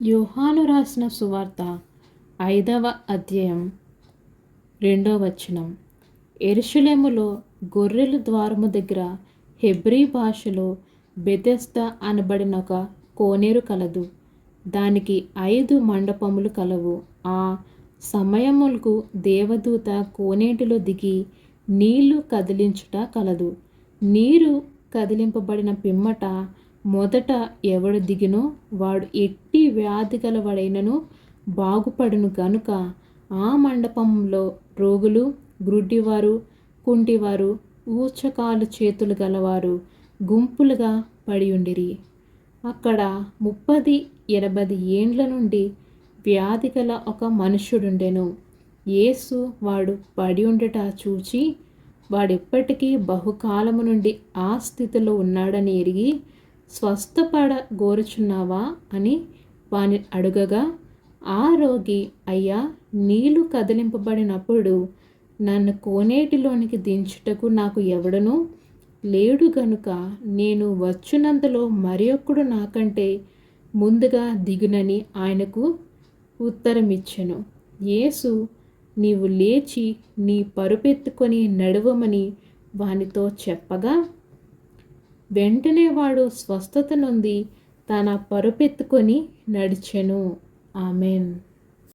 యోహాను రాసిన సువార్త 5వ అధ్యాయం 2వ వచనం. యెరూషలేములో గొర్రెల ద్వారము దగ్గర హెబ్రీ భాషలో బెతెస్దా అనబడిన ఒక కోనేరు కలదు. దానికి 5 మండపములు కలవు. ఆ సమయములకు దేవదూత కోనేటిలో దిగి నీళ్లు కదిలించుట కలదు. నీరు కదిలింపబడిన పిమ్మట మొదట ఎవడు దిగినో వాడు ఎట్టి వ్యాధి గలవాడైనను బాగుపడును గనుక ఆ మండపంలో రోగులు, గ్రుడ్డివారు, కుంటివారు, ఊచకాలు చేతులు గలవారు గుంపులుగా పడియుండిరి. అక్కడ 30-80 ఏండ్ల నుండి వ్యాధి గల ఒక మనుష్యుడుండెను. యేసు వాడు పడి ఉండుట చూచి వాడెప్పటికీ బహుకాలము నుండి ఆ స్థితిలో ఉన్నాడని ఎరిగి, స్వస్థపడ గోరుచున్నావా అని వాని అడుగగా, ఆ రోగి, అయ్యా, నీళ్లు కదిలింపబడినప్పుడు నన్ను కోనేటిలోనికి దించుటకు నాకు ఎవడనూ లేడు గనుక నేను వచ్చునంతలో మరి ఒక్కడు నాకంటే ముందుగా దిగునని ఆయనకు ఉత్తరమిచ్చెను. యేసు, నీవు లేచి నీ పరుపెత్తుకొని నడవమని వానితో చెప్పగా, వెంటనే వాడు స్వస్థత నొంది తన పరుపెత్తుకొని నడిచెను. ఆమెన్.